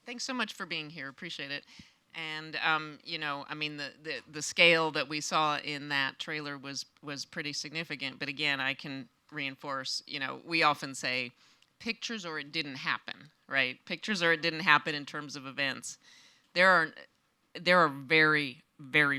Thanks so much for being here. Appreciate it. And I mean, the scale that we saw in that trailer was pretty significant. But again, I can reinforce. We often say, pictures or it didn't happen, right? Pictures or it didn't happen in terms of events. There are very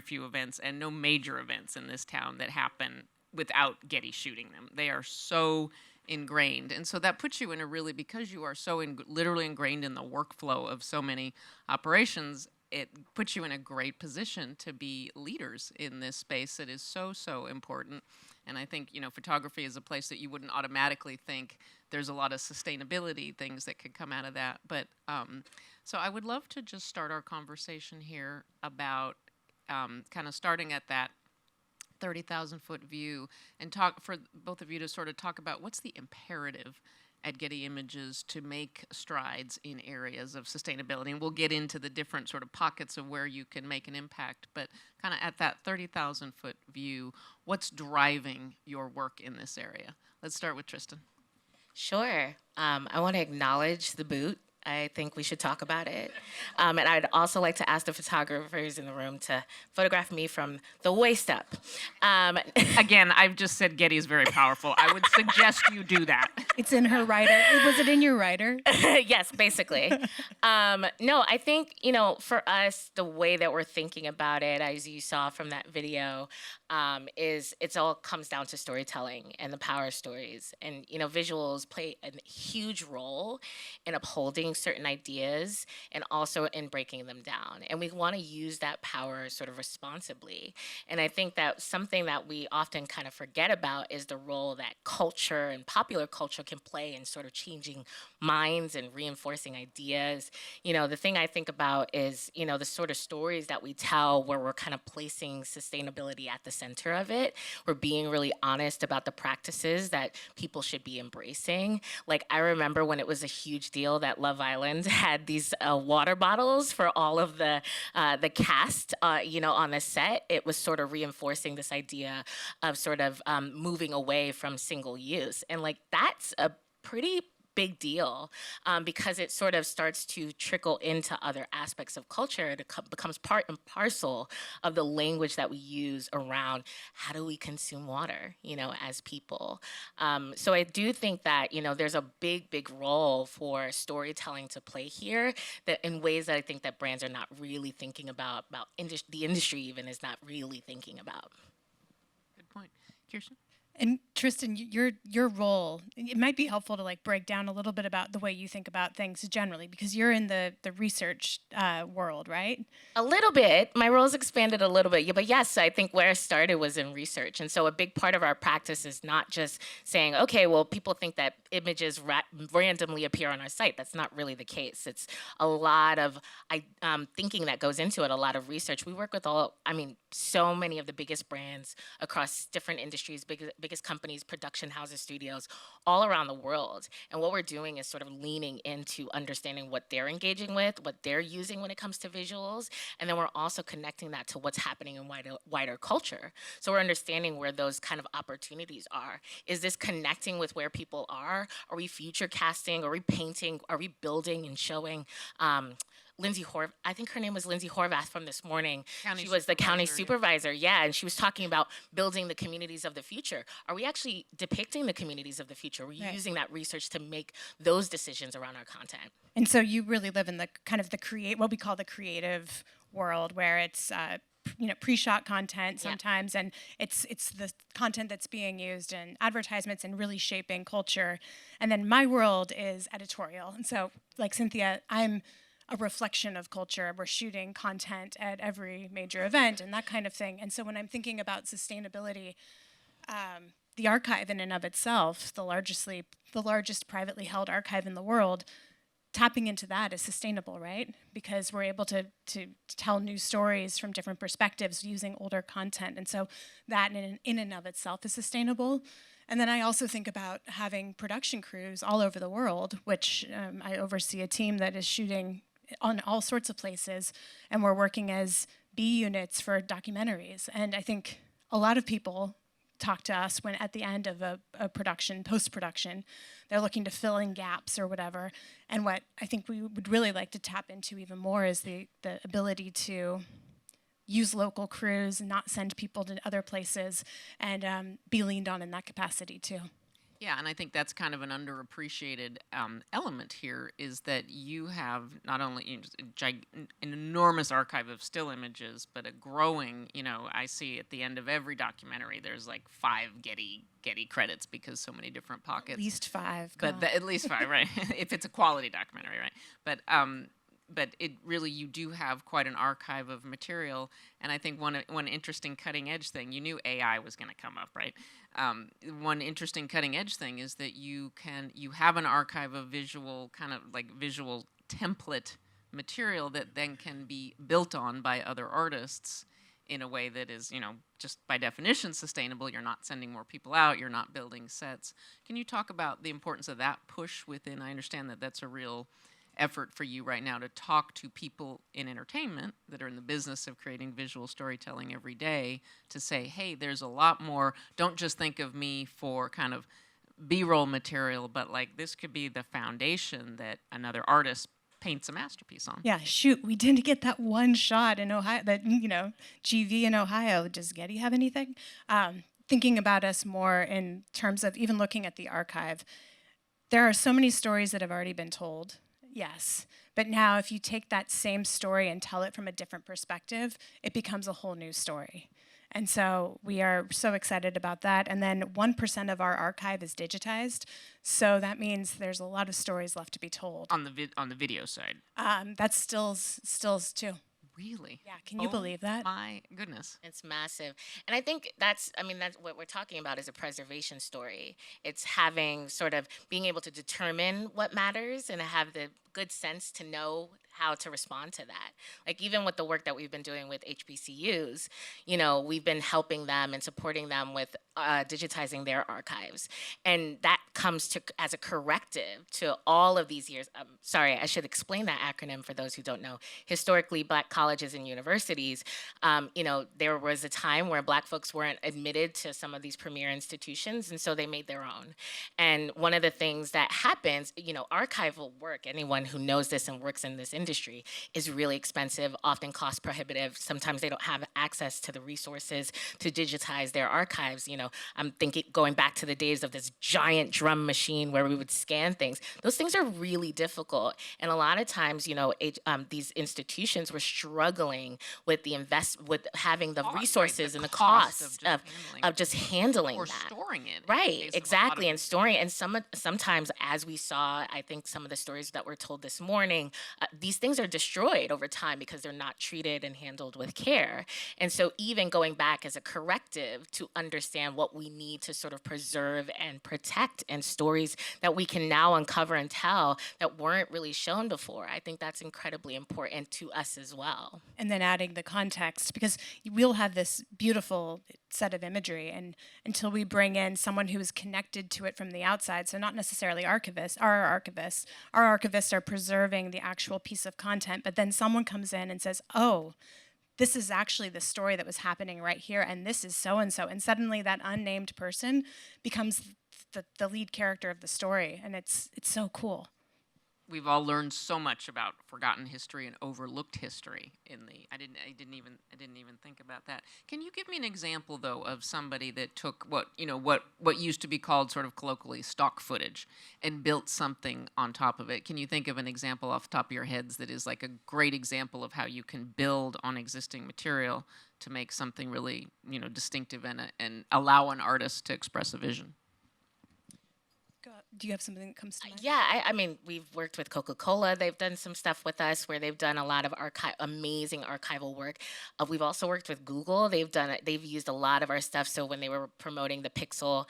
few events and no major events in this town that happen without Getty shooting them. They are so ingrained. And so that puts you in a really, because you are so literally ingrained in the workflow of so many operations, it puts you in a great position to be leaders in this space that is so important. And I think, photography is a place that you wouldn't automatically think there's a lot of sustainability things that could come out of that. But so I would love to just start our conversation here about kind of starting at that 30,000-foot view and talk for both of you to sort of talk about what's the imperative at Getty Images to make strides in areas of sustainability. And we'll get into the different sort of pockets of where you can make an impact. But kind of at that 30,000-foot view, what's driving your work in this area? Let's start with Tristan. Sure. I want to acknowledge the boot. I think we should talk about it. And I'd also like to ask the photographers in the room to photograph me from the waist up. Again, I've just said Getty is very powerful. I would suggest you do that. It's in her writer. Was it in your writer? Yes, basically. No, I think, for us, the way that we're thinking about it, as you saw from that video, is it's all comes down to storytelling and the power of stories. And, visuals play a huge role in upholding certain ideas and also in breaking them down. And we want to use that power sort of responsibly. And I think that something that we often kind of forget about is the role that culture and popular culture can play in sort of changing minds and reinforcing ideas. The thing I think about is, the sort of stories that we tell where we're kind of placing sustainability at the center of it. We're being really honest about the practices that people should be embracing. Like, I remember when it was a huge deal that Love Island had these water bottles for all of the cast, on the set. It was sort of reinforcing this idea of sort of moving away from single use. And like, that's a pretty big deal because it sort of starts to trickle into other aspects of culture. It becomes part and parcel of the language that we use around how do we consume water, as people. So I do think that, there's a big role for storytelling to play here that in ways that I think that brands are not really thinking about the industry even is not really thinking about. Good point. Kirsten? And Tristan, your role, it might be helpful to like break down a little bit about the way you think about things generally, because you're in the research world, right? A little bit. My role's expanded a little bit. Yeah, but yes, I think where I started was in research. And so a big part of our practice is not just saying, okay, well, people think that images randomly appear on our site. That's not really the case. It's a lot of thinking that goes into it, a lot of research. We work with so many of the biggest brands across different industries, biggest companies, production houses, studios, all around the world. And what we're doing is sort of leaning into understanding what they're engaging with, what they're using when it comes to visuals. And then we're also connecting that to what's happening in wider culture. So we're understanding where those kind of opportunities are. Is this connecting with where people are? Are we future casting? Are we painting? Are we building and showing? Lindsay Horvath, I think her name was Lindsay Horvath from this morning. She was the county supervisor, yeah, and she was talking about building the communities of the future. Are we actually depicting the communities of the future? Are we using that research to make those decisions around our content? And so you really live in the kind of what we call the creative world, where it's pre-shot content sometimes, and it's the content that's being used in advertisements and really shaping culture. And then my world is editorial, and so like Cynthia, I'm a reflection of culture. We're shooting content at every major event and that kind of thing. And so when I'm thinking about sustainability, the archive in and of itself, the largest privately held archive in the world, tapping into that is sustainable, right? Because we're able to tell new stories from different perspectives using older content. And so that in and of itself is sustainable. And then I also think about having production crews all over the world, which I oversee a team that is shooting on all sorts of places, and we're working as B units for documentaries. And I think a lot of people talk to us when at the end of a production, post-production, they're looking to fill in gaps or whatever. And what I think we would really like to tap into even more is the ability to use local crews and not send people to other places, and be leaned on in that capacity too. Yeah, and I think that's kind of an underappreciated element here is that you have not only just an enormous archive of still images, but a growing, I see at the end of every documentary, there's like 5 Getty credits because so many different pockets. At least 5. But at least 5, right? If it's a quality documentary, right? But it really, you do have quite an archive of material. And I think one interesting cutting edge thing, you knew AI was going to come up, right? One interesting cutting edge thing is that you have an archive of visual, kind of like visual template material that then can be built on by other artists in a way that is, just by definition sustainable. You're not sending more people out. You're not building sets. Can you talk about the importance of that push within? I understand that that's a real effort for you right now to talk to people in entertainment that are in the business of creating visual storytelling every day to say, hey, there's a lot more. Don't just think of me for kind of B-roll material, but like this could be the foundation that another artist paints a masterpiece on. Yeah, shoot, we didn't get that one shot in Ohio, that, GV in Ohio. Does Getty have anything? Thinking about us more in terms of even looking at the archive, there are so many stories that have already been told. Yes. But now if you take that same story and tell it from a different perspective, it becomes a whole new story. And so we are so excited about that. And then 1% of our archive is digitized. So that means there's a lot of stories left to be told. On the video side. That's stills too. Really? Yeah, can you believe that? My goodness. It's massive. And I think that's what we're talking about is a preservation story. It's having sort of being able to determine what matters and have the good sense to know how to respond to that. Like even with the work that we've been doing with HBCUs, we've been helping them and supporting them with digitizing their archives. And that comes to as a corrective to all of these years. Sorry, I should explain that acronym for those who don't know. Historically, Black colleges and universities, there was a time where Black folks weren't admitted to some of these premier institutions, and so they made their own. And one of the things that happens, archival work, anyone who knows this and works in this industry, is really expensive, often cost prohibitive. Sometimes they don't have access to the resources to digitize their archives. I'm thinking going back to the days of this giant drum machine where we would scan things. Those things are really difficult. And a lot of times, these institutions were struggling with with having the resources and the costs of just handling or that. Storing it. Right, exactly, and storing it. And sometimes, as we saw, I think some of the stories that were told this morning, these things are destroyed over time because they're not treated and handled with care. And so even going back as a corrective to understand what we need to sort of preserve and protect, and stories that we can now uncover and tell that weren't really shown before, I think that's incredibly important to us as well. And then adding the context, because we'll have this beautiful set of imagery, and until we bring in someone who is connected to it from the outside, so not necessarily our archivists are preserving the actual piece of content, but then someone comes in and says, oh, this is actually the story that was happening right here, and this is so-and-so, and suddenly that unnamed person becomes the lead character of the story, and it's so cool. We've all learned so much about forgotten history and overlooked history I didn't even think about that. Can you give me an example though of somebody that took what used to be called sort of colloquially stock footage and built something on top of it? Can you think of an example off the top of your heads that is like a great example of how you can build on existing material to make something really, distinctive and allow an artist to express a vision? Do you have something that comes to mind? Yeah, I mean, we've worked with Coca-Cola. They've done some stuff with us where they've done a lot of amazing archival work. We've also worked with Google. They've used a lot of our stuff. So when they were promoting the Pixel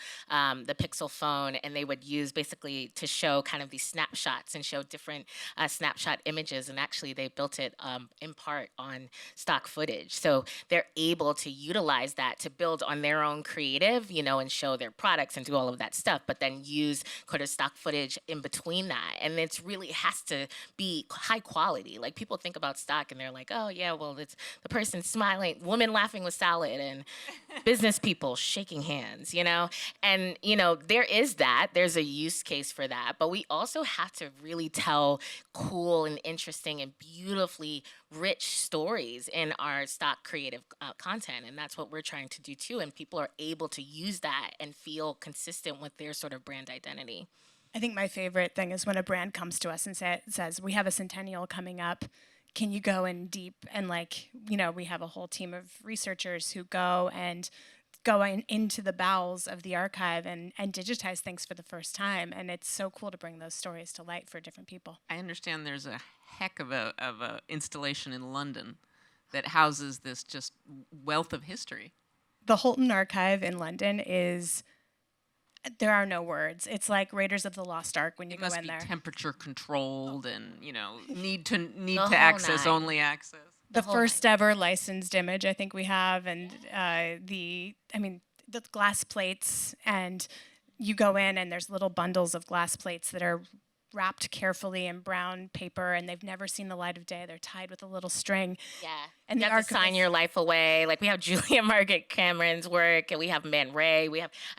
phone, and they would use basically to show kind of these snapshots and show different snapshot images. And actually, they built it in part on stock footage. So they're able to utilize that to build on their own creative, and show their products and do all of that stuff. But then use recorder stock footage in between that. And it's really has to be high quality. Like people think about stock and they're like, oh yeah, well it's the person smiling, woman laughing with salad, and business people shaking hands, you know? And, you know, there is that. There's a use case for that. But we also have to really tell cool and interesting and beautifully rich stories in our stock creative content. And that's what we're trying to do too. And people are able to use that and feel consistent with their sort of brand identity. I think my favorite thing is when a brand comes to us and says, we have a centennial coming up. Can you go in deep? And like, you know, we have a whole team of researchers who go into the bowels of the archive and digitize things for the first time. And it's so cool to bring those stories to light for different people. I understand there's a heck of a installation in London that houses this just wealth of history. The Holton Archive in London is, there are no words. It's like Raiders of the Lost Ark when you go in there. It must be temperature controlled and, you know, need to whole access, nine. only access. The first ever licensed image I think we have, and the glass plates, and you go in and there's little bundles of glass plates that are wrapped carefully in brown paper, and they've never seen the light of day. They're tied with a little string. Yeah. And you the have to sign archivist- your life away. Like we have Julia Margaret Cameron's work, and we have Man Ray.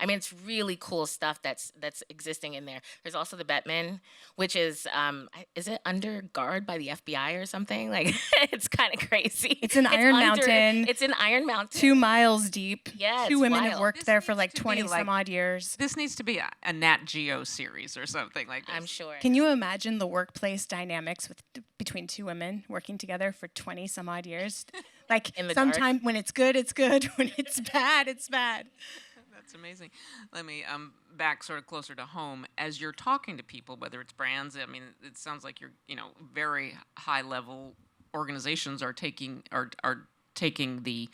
It's really cool stuff that's existing in there. There's also the Bettman, which is it under guard by the FBI or something? Like it's kind of crazy. It's in Iron Mountain. It's in Iron Mountain. 2 miles deep. Yeah, Two it's women have wild. worked This there for needs like to be 20 like- some odd years. This needs to be a Nat Geo series or something like this. I'm sure. Can you imagine the workplace dynamics between 2 women working together for 20 some odd years? Like In the sometime when it's good, it's good. When it's bad, it's bad. That's amazing. Let me back sort of closer to home. As you're talking to people, whether it's brands, I mean, it sounds like you're, you know, very high level organizations are taking the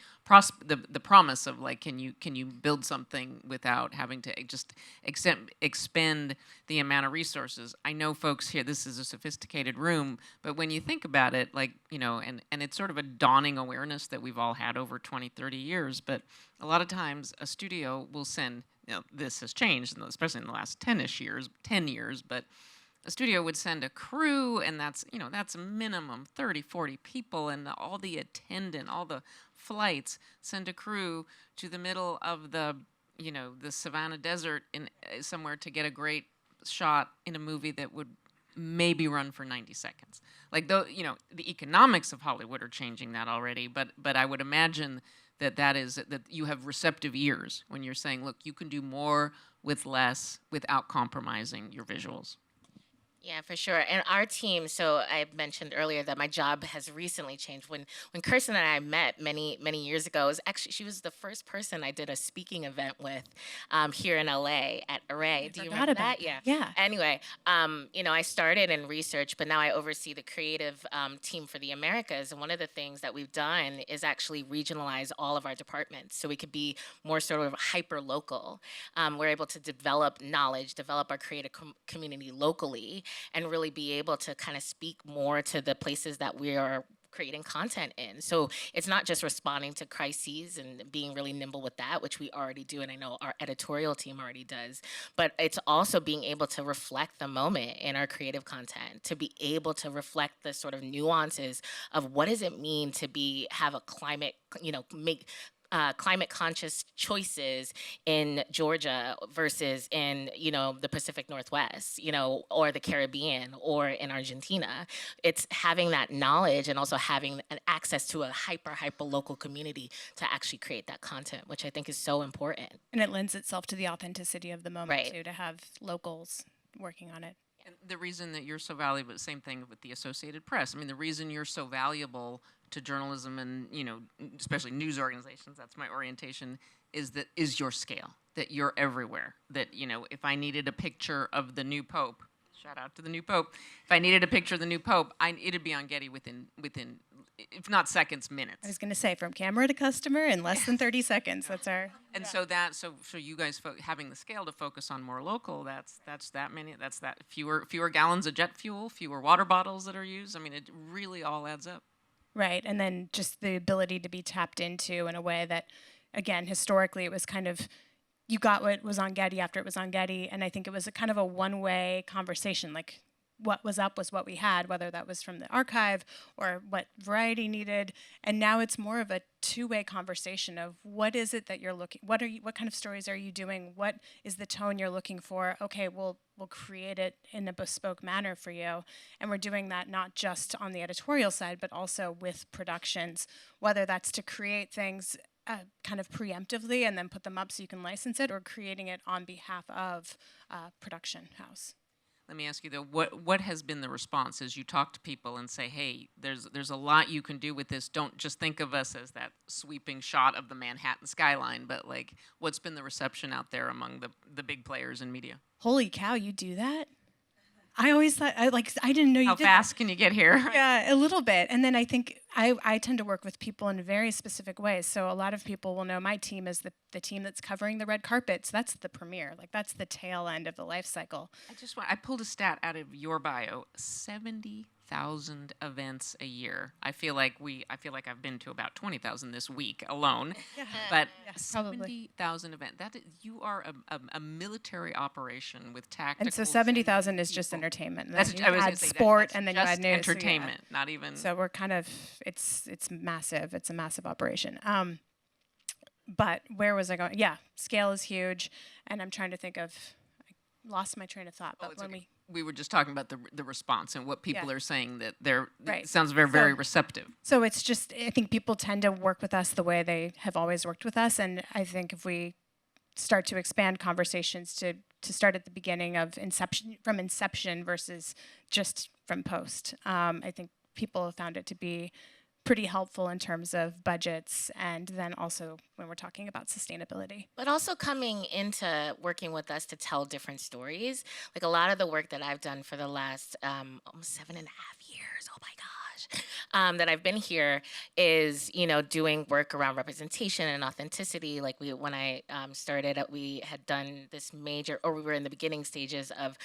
promise of like, can you build something without having to just expend the amount of resources? I know folks here, this is a sophisticated room, but when you think about it, like, you know, and it's sort of a dawning awareness that we've all had over 20, 30 years, but a lot of times a studio will send, you know, this has changed, especially in the last 10 years, but a studio would send a crew, and that's a minimum 30, 40 people, and all the attendant, all the flights, send a crew to the middle of the Savannah Desert in somewhere to get a great shot in a movie that would maybe run for 90 seconds. Like, though, you know, the economics of Hollywood are changing that already, but I would imagine that you have receptive ears when you're saying, look, you can do more with less without compromising your visuals. Yeah, for sure. And our team, so I mentioned earlier that my job has recently changed. When Kirsten and I met many years ago, it was actually, she was the first person I did a speaking event with here in LA at Array. Do you remember that? Yeah. Anyway, I started in research, but now I oversee the creative team for the Americas. And one of the things that we've done is actually regionalize all of our departments so we could be more sort of hyper local. We're able to develop knowledge, develop our creative community locally, and really be able to kind of speak more to the places that we are creating content in. So it's not just responding to crises and being really nimble with that, which we already do, and I know our editorial team already does, but it's also being able to reflect the moment in our creative content, to be able to reflect the sort of nuances of what does it mean to have a climate, make climate conscious choices in Georgia versus in, the Pacific Northwest, or the Caribbean or in Argentina. It's having that knowledge and also having an access to a hyper local community to actually create that content, which I think is so important. And it lends itself to the authenticity of the moment Right. too, to have locals working on it. And the reason that you're so valuable, same thing with the Associated Press. I mean, the reason you're so valuable to journalism and, especially news organizations, that's my orientation, is your scale, that you're everywhere. That, if I needed a picture of the new Pope, shout out to the new Pope, if I needed a picture of the new Pope, it'd be on Getty within, if not seconds, minutes. I was going to say, from camera to customer in less than 30 seconds. That's our... And so you guys having the scale to focus on more local, that's fewer gallons of jet fuel, fewer water bottles that are used. I mean, it really all adds up. Right, and then just the ability to be tapped into in a way that, again, historically it was kind of, you got what was on Getty after it was on Getty, and I think it was a kind of a one-way conversation. Like, what was up was what we had, whether that was from the archive or what Variety needed. And now it's more of a two-way conversation of what is it that you're looking, what kind of stories are you doing? What is the tone you're looking for? Okay, we'll create it in a bespoke manner for you. And we're doing that not just on the editorial side, but also with productions, whether that's to create things kind of preemptively and then put them up so you can license it, or creating it on behalf of production house. Let me ask you though, what has been the response as you talk to people and say, hey, there's a lot you can do with this. Don't just think of us as that sweeping shot of the Manhattan skyline, but like, what's been the reception out there among the big players in media? Holy cow, you do that? I always thought, I didn't know you How did fast that. can you get here? Yeah, a little bit. And then I think I tend to work with people in very specific ways. So a lot of people will know my team is the team that's covering the red carpets. That's the premiere. Like, that's the tail end of the life cycle. I pulled a stat out of your bio, 70,000 events a year. I feel like I've been to about 20,000 this week alone. But probably. 70,000 events. You are a military operation with tactical. And so 70,000 is just entertainment. And That's then I you was gonna add say sport, that's and then you just add news. entertainment, not even. So we're kind of, it's massive. It's a massive operation. But where was I going? Yeah, scale is huge. And I'm trying to think of, I lost my train of thought. But it's when okay. We were just talking about the response and what people are saying, that Right. it sounds very receptive. So it's just, I think people tend to work with us the way they have always worked with us. And I think if we start to expand conversations to start at the beginning of inception versus just from post, I think people have found it to be pretty helpful in terms of budgets, and then also when we're talking about sustainability. But also coming into working with us to tell different stories. Like, a lot of the work that I've done for the last almost 7.5 years, oh my gosh, that I've been here is, doing work around representation and authenticity. Like, when I started, we had done this major, or we were in the beginning stages of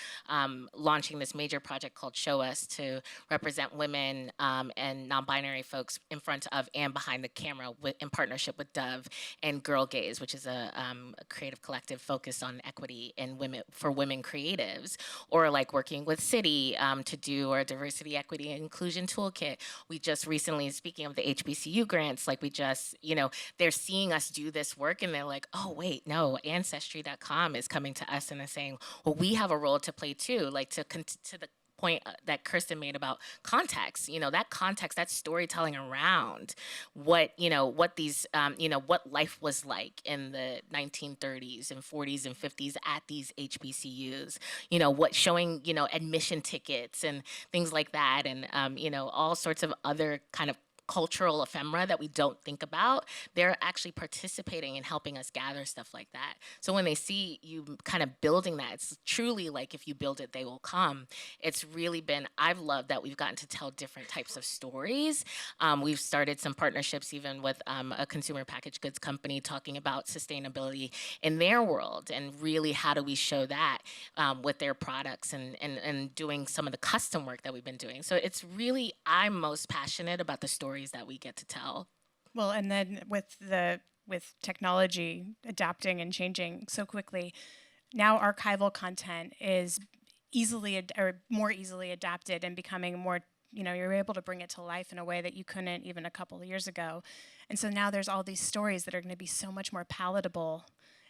launching this major project called Show Us, to represent women and non-binary folks in front of and behind the camera in partnership with Dove and Girl Gaze, which is a creative collective focused on equity and women creatives, or like working with City to do our diversity, equity, and inclusion toolkit. We just recently, speaking of the HBCU grants, like, they're seeing us do this work, and they're like, oh wait, no, Ancestry.com is coming to us and they're saying, well, we have a role to play too, like to the point that Kirsten made about context, that context, that storytelling around what these, what life was like in the 1930s and 40s and 50s at these HBCUs, what showing, admission tickets and things like that. And, all sorts of other kind of cultural ephemera that we don't think about, they're actually participating and helping us gather stuff like that. So when they see you kind of building that, it's truly like, if you build it, they will come. It's really been, I've loved that we've gotten to tell different types of stories. We've started some partnerships even with a consumer packaged goods company talking about sustainability in their world, and really how do we show that with their products, and doing some of the custom work that we've been doing. So it's really, I'm most passionate about the stories that we get to tell. Well, and then with technology adapting and changing so quickly, now archival content is more easily adapted and becoming more, you're able to bring it to life in a way that you couldn't even a couple of years ago. And so now there's all these stories that are going to be so much more palatable.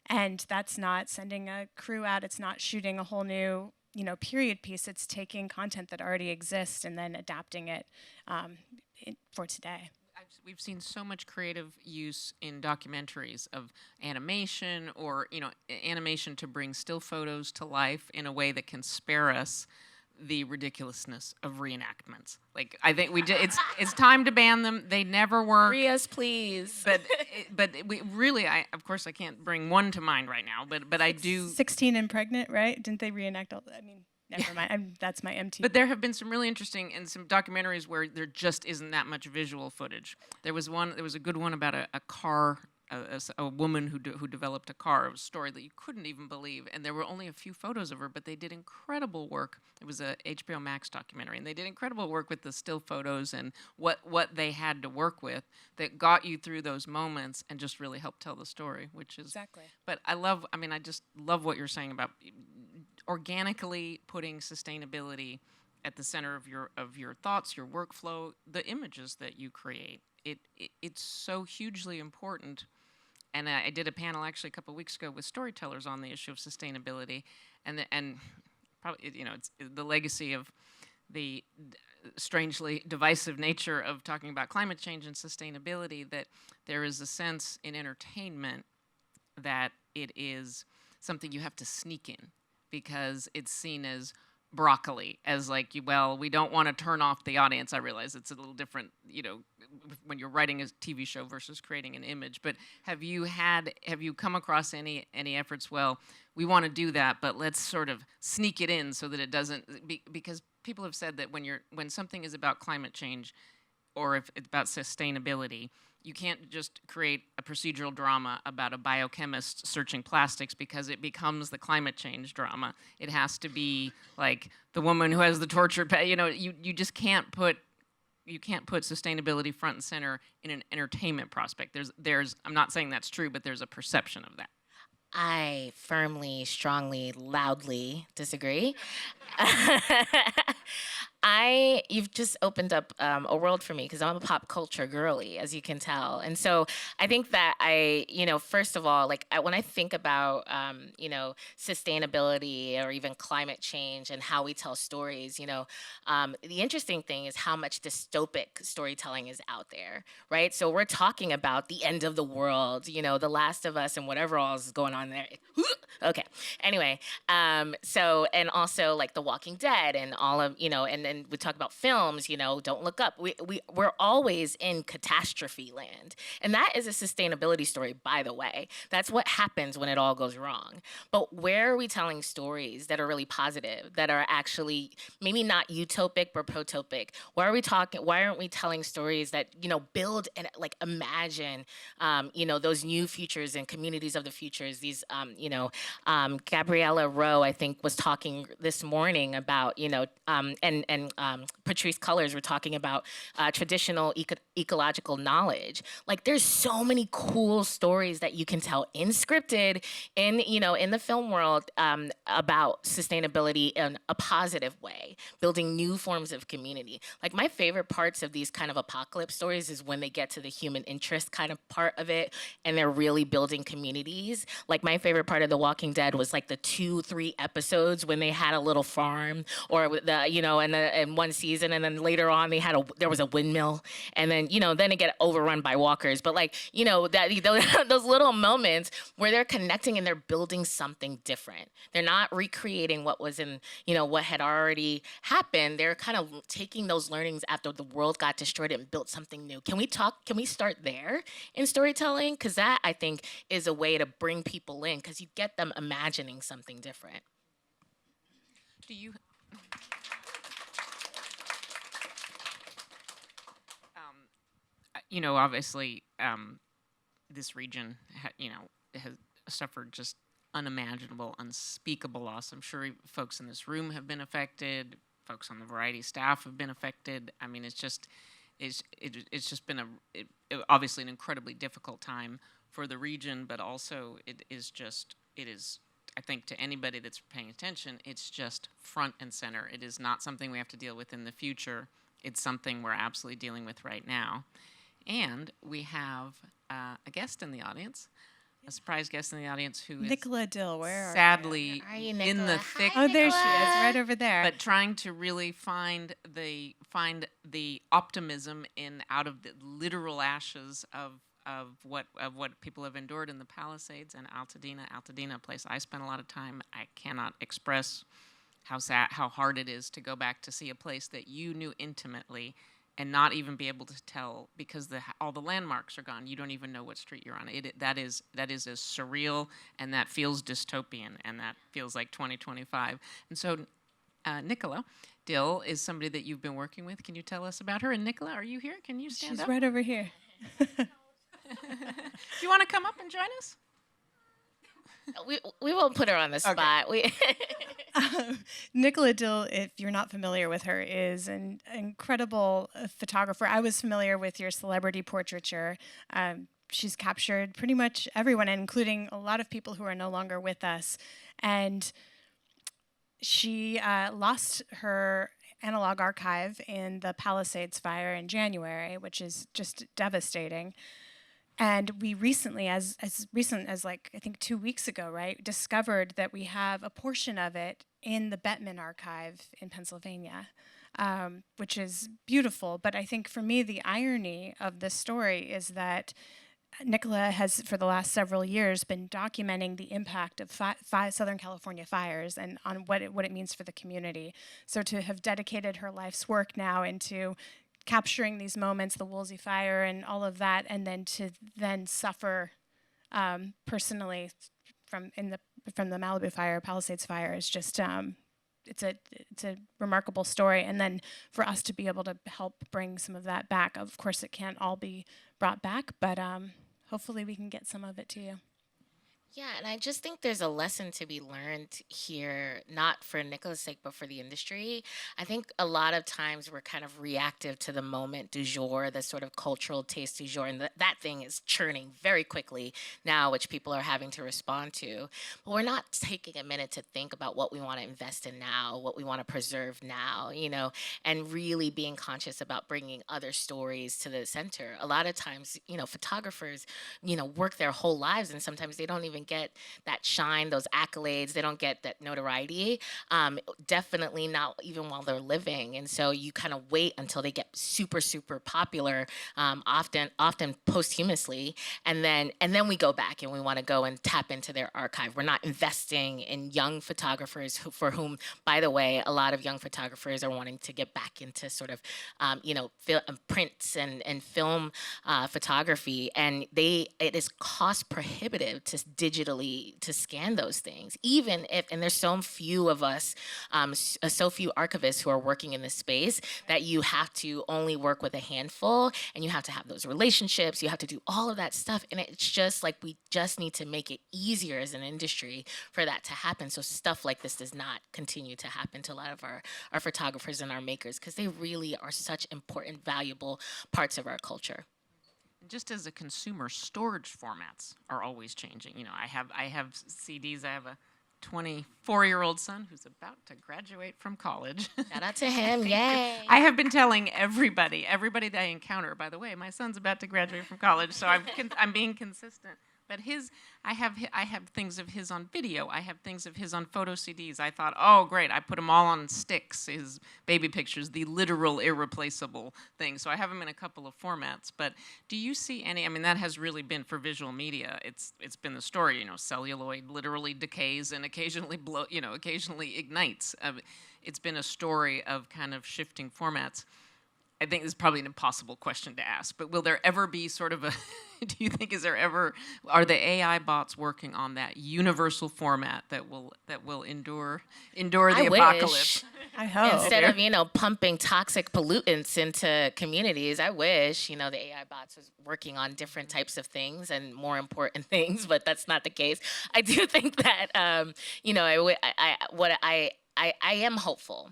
And that's not sending a crew out, it's not shooting a whole new period piece. It's taking content that already exists and then adapting it for today. We've seen so much creative use in documentaries of animation, or animation to bring still photos to life in a way that can spare us the ridiculousness of reenactments. Like, I think it's time to ban them. They never work. Free us, please. But we really, of course I can't bring one to mind right now, but I do. 16 and Pregnant, right? Didn't they reenact all that? I mean, never mind. That's my MTV. But there have been some really interesting, and some documentaries where there just isn't that much visual footage. There was a good one about a car a woman who developed a car, a story that you couldn't even believe. And there were only a few photos of her, but they did incredible work. It was a HBO Max documentary, and they did incredible work with the still photos and what they had to work with that got you through those moments and just really helped tell the story, which is Exactly. But I just love what you're saying about organically putting sustainability at the center of your thoughts, your workflow, the images that you create. It's so hugely important. And I did a panel actually a couple of weeks ago with storytellers on the issue of sustainability, and probably it's the legacy of the strangely divisive nature of talking about climate change and sustainability, that there is a sense in entertainment that it is something you have to sneak in because it's seen as broccoli, as like, well, we don't want to turn off the audience. I realize it's a little different, when you're writing a TV show versus creating an image. But have you come across any efforts? Well, we want to do that, but let's sort of sneak it in so that it doesn't, because people have said that when something is about climate change, or if it's about sustainability, you can't just create a procedural drama about a biochemist searching plastics because it becomes the climate change drama. It has to be like the woman who has the tortured pet. You just can't put sustainability front and center in an entertainment prospect. I'm not saying that's true, but there's a perception of that. I firmly, strongly, loudly disagree. You've just opened up a world for me because I'm a pop culture girly, as you can tell. And so I think that first of all, when I think about, sustainability or even climate change and how we tell stories, the interesting thing is how much dystopic storytelling is out there, right? So we're talking about the end of the world, The Last of Us and whatever else is going on there. Okay. Anyway, so, and also like The Walking Dead and all of, and then we talk about films, Don't Look Up. We're always in catastrophe land. And that is a sustainability story, by the way. That's what happens when it all goes wrong. But where are we telling stories that are really positive, that are actually maybe not utopic, but protopic? Why aren't we telling stories that, build and imagine, those new futures and communities of the futures, these, Gabriella Rowe, I think, was talking this morning about, and Patrice Cullors were talking about traditional ecological knowledge. There's so many cool stories that you can tell in scripted, in the film world, about sustainability in a positive way, building new forms of community. My favorite parts of these kind of apocalypse stories is when they get to the human interest kind of part of it, and they're really building communities. My favorite part of The Walking Dead was the 2-3 episodes when they had a little farm, or in one season, and then later on there was a windmill, and then then it get overrun by walkers. But those little moments where they're connecting and they're building something different. They're not recreating what was in what had already happened. They're kind of taking those learnings after the world got destroyed and built something new. Can we start there in storytelling? Because that, I think, is a way to bring people in, because you get them imagining something different. Do you? Obviously, this region, has suffered just unimaginable, unspeakable loss. I'm sure folks in this room have been affected. Folks on the Variety staff have been affected. I mean, it's just been obviously an incredibly difficult time for the region, but also it is, I think, to anybody that's paying attention, it's just front and center. It is not something we have to deal with in the future. It's something we're absolutely dealing with right now. And we have a guest in the audience, a surprise guest in the audience who is Nicola Dill, where sadly Are you, in Nicola? the thick Oh, there of she is, this, right over there. but trying to really find the optimism out of the literal ashes of what people have endured in the Palisades and Altadena, a place I spent a lot of time. I cannot express how hard it is to go back to see a place that you knew intimately and not even be able to tell because all the landmarks are gone. You don't even know what street you're on. That is as surreal, and that feels dystopian, and that feels like 2025. And so Nicola Dill is somebody that you've been working with. Can you tell us about her? And Nicola, are you here? Can you stand She's up? right over here. Do you want to come up and join us? We won't put her on the spot. We Nicola Dill, if you're not familiar with her, is an incredible photographer. I was familiar with your celebrity portraiture. She's captured pretty much everyone, including a lot of people who are no longer with us. And she lost her analog archive in the Palisades fire in January, which is just devastating. And we recently, as recent as like I think 2 weeks ago, right, discovered that we have a portion of it in the Bettman archive in Pennsylvania, which is beautiful. But I think for me, the irony of this story is that Nicola has, for the last several years, been documenting the impact of Southern California fires and on what it means for the community. So to have dedicated her life's work now into capturing these moments, the Woolsey fire and all of that, and then to suffer personally from the Malibu fire, Palisades fire is just it's a remarkable story. And then for us to be able to help bring some of that back. Of course, it can't all be brought back, but hopefully we can get some of it to you. Yeah, and I just think there's a lesson to be learned here, not for Nicola's sake, but for the industry. I think a lot of times we're kind of reactive to the moment du jour, the sort of cultural taste du jour, and that thing is churning very quickly now, which people are having to respond to. But we're not taking a minute to think about what we want to invest in now, what we want to preserve now, and really being conscious about bringing other stories to the center. A lot of times, photographers, work their whole lives, and sometimes they don't even get that shine, those accolades. They don't get that notoriety. Definitely not even while they're living. And so you kind of wait until they get super, super popular, often posthumously, and then we go back and we want to go and tap into their archive. We're not investing in young photographers for whom, by the way, a lot of young photographers are wanting to get back into sort of, prints and film photography, and it is cost prohibitive to digitally to scan those things, even if, and there's so few of us, so few archivists who are working in this space, that you have to only work with a handful, and you have to have those relationships, you have to do all of that stuff, and it's just like we just need to make it easier as an industry for that to happen, so stuff like this does not continue to happen to a lot of our photographers and our makers, because they really are such important, valuable parts of our culture. Just as a consumer, storage formats are always changing. I have CDs. I have a 24-year-old son who's about to graduate from college. Shout out to him, yay! I have been telling everybody that I encounter, by the way, my son's about to graduate from college, so I'm being consistent. But I have things of his on video. I have things of his on photo CDs. I thought, oh, great, I put them all on sticks, his baby pictures, the literal irreplaceable thing. So I have them in a couple of formats. But do you see any, that has really been for visual media. It's been the story, celluloid literally decays and occasionally occasionally ignites. It's been a story of kind of shifting formats. I think this is probably an impossible question to ask, but will there ever be sort of do you think, are the AI bots working on that universal format that will endure the apocalypse? I hope. Instead of, pumping toxic pollutants into communities, I wish, the AI bots was working on different types of things and more important things, but that's not the case. I do think that, I am hopeful.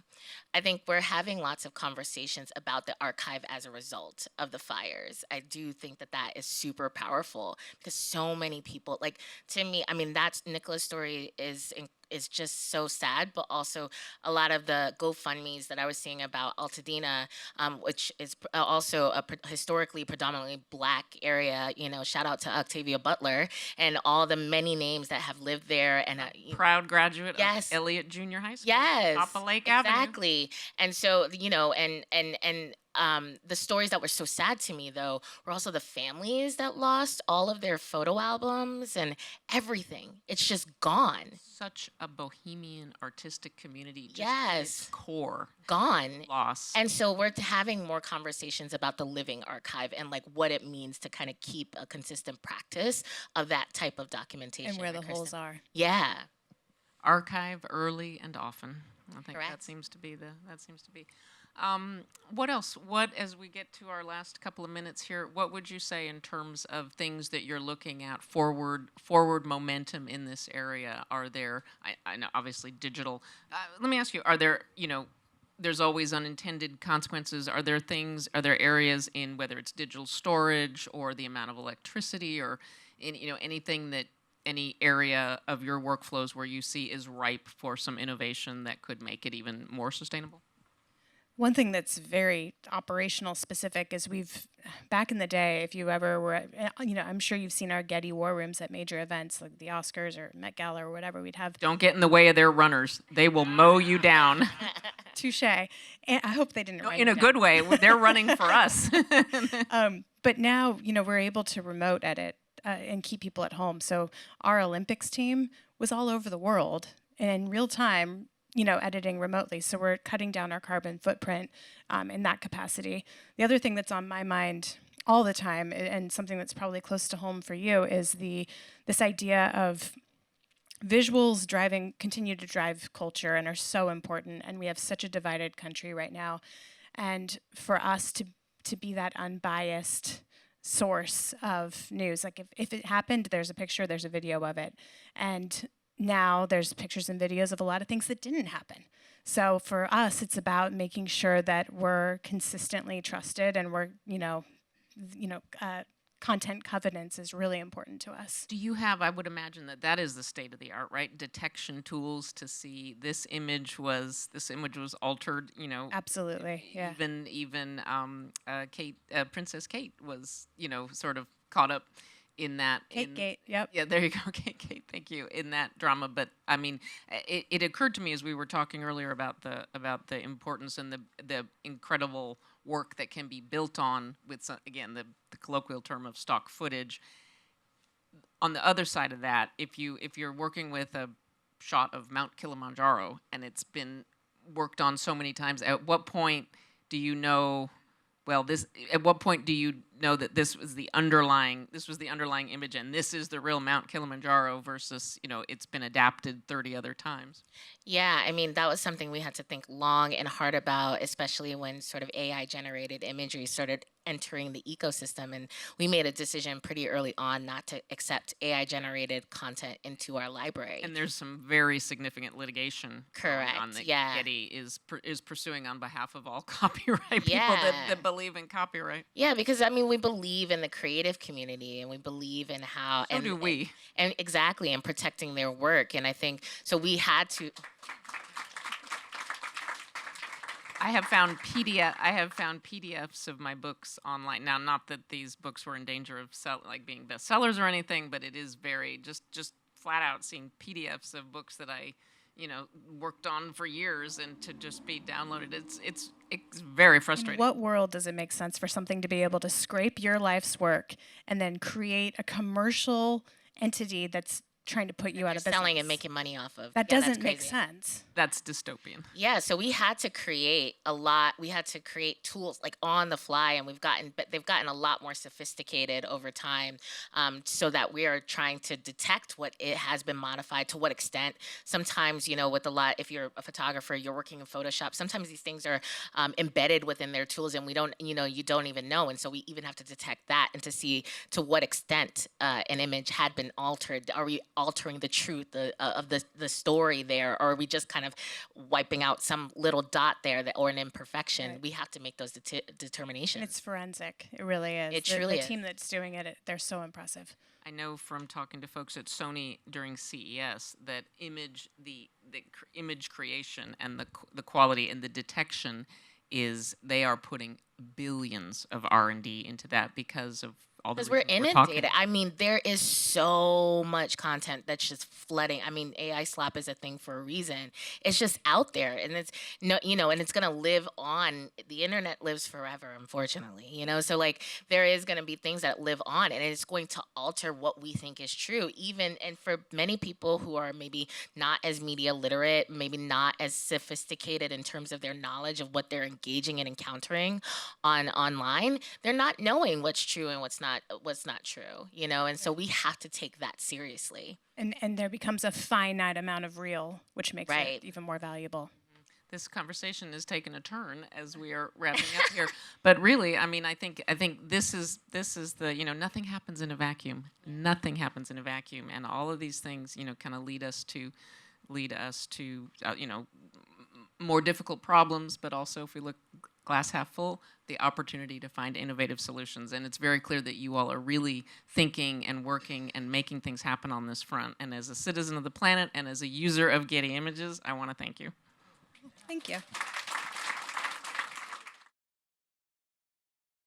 I think we're having lots of conversations about the archive as a result of the fires. I do think that is super powerful because so many people, like, to me, that's Nicola's story is just so sad, but also a lot of the GoFundMes that I was seeing about Altadena, which is also a historically predominantly Black area, shout out to Octavia Butler and all the many names that have lived there. And proud graduate yes. of Elliott Junior High School. Yes. Top of Lake Avenue. Exactly. And so, the stories that were so sad to me, though, were also the families that lost all of their photo albums and everything. It's just gone. Such a bohemian artistic community. Just yes. Its core. Gone. Lost. And so we're having more conversations about the living archive and like what it means to kind of keep a consistent practice of that type of documentation. And where the holes are. Yeah. Archive early and often. I think Correct. that seems to be What else? What, as we get to our last couple of minutes here, what would you say in terms of things that you're looking at forward momentum in this area? Are there, I know obviously digital, let me ask you, are there, there's always unintended consequences. Are there things, are there areas in whether it's digital storage or the amount of electricity or anything that any area of your workflows where you see is ripe for some innovation that could make it even more sustainable? One thing that's very operational specific is back in the day, if you ever were, I'm sure you've seen our Getty war rooms at major events like the Oscars or Met Gala or whatever. We'd have Don't get in the way of their runners. They will mow you down. touche. And I hope they didn't No, run in you a down. good way. They're running for us. But now, we're able to remote edit and keep people at home. So our Olympics team was all over the world and in real time, editing remotely. So we're cutting down our carbon footprint in that capacity. The other thing that's on my mind all the time, and something that's probably close to home for you, is this idea of visuals continue to drive culture and are so important. And we have such a divided country right now. And for us to be that unbiased source of news, like if it happened, there's a picture, there's a video of it. And now there's pictures and videos of a lot of things that didn't happen. So for us, it's about making sure that we're consistently trusted and we're, content covenants is really important to us. Do you have, I would imagine that is the state of the art, right? Detection tools to see this image was altered, Absolutely, yeah. Even Princess Kate was, sort of caught up in that. Kate, yep. Yeah, there you go. Kate, thank you. In that drama. But I mean, it occurred to me as we were talking earlier about the importance and the incredible work that can be built on with, again, the colloquial term of stock footage. On the other side of that, if you're working with a shot of Mount Kilimanjaro and it's been worked on so many times, at what point do you know? At what point do you know that this was the underlying image and this is the real Mount Kilimanjaro versus, it's been adapted 30 other times? Yeah, I mean, that was something we had to think long and hard about, especially when sort of AI generated imagery started entering the ecosystem. And we made a decision pretty early on not to accept AI generated content into our library. And there's some very significant litigation Correct, on that yeah. Getty is pursuing on behalf of all copyright people Yeah. that believe in copyright. Yeah, because I mean, we believe in the creative community and we believe in how. So do we. And exactly, and protecting their work. And I think, so we had to. I have found PDFs of my books online. Now, not that these books were in danger of being bestsellers or anything, but it is very just flat out seeing PDFs of books that I, worked on for years and to just be downloaded. It's very frustrating. In what world does it make sense for something to be able to scrape your life's work and then create a commercial entity that's trying to put you out of business? Selling and making money off of. That Yeah, that's doesn't make crazy. sense. That's dystopian. Yeah, so we had to create a lot. We had to create tools like on the fly, and they've gotten a lot more sophisticated over time, so that we are trying to detect what it has been modified, to what extent. Sometimes, with if you're a photographer, you're working in Photoshop. Sometimes these things are embedded within their tools, and you don't even know. And so we even have to detect that and to see to what extent an image had been altered. Are we altering the truth of the story there, or are we just kind of wiping out some little dot there or an imperfection? Right. We have to make those determinations. And it's forensic. It really is. It truly the is. team that's doing it, they're so impressive. I know from talking to folks at Sony during CES that the image creation and the quality and the detection they are putting billions of R&D into that because of all the Because we're reasons talking. inundated. I mean, there is so much content that's just flooding. I mean, AI slap is a thing for a reason. It's just out there, and it's and it's gonna live on. The internet lives forever, unfortunately. So like there is gonna be things that live on, and it's going to alter what we think is true. And for many people who are maybe not as media literate, maybe not as sophisticated in terms of their knowledge of what they're engaging and encountering online, they're not knowing what's true and what's not true, and so we have to take that seriously. And there becomes a finite amount of real, which makes Right. it even more valuable. this conversation has taken a turn as we are wrapping up here. But really, I mean, I think this is the, nothing happens in a vacuum. Nothing happens in a vacuum, and all of these things, kind of lead us to more difficult problems, but also if we look glass half full, the opportunity to find innovative solutions. And it's very clear that you all are really thinking and working and making things happen on this front. And as a citizen of the planet and as a user of Getty Images, I want to thank you. Thank you.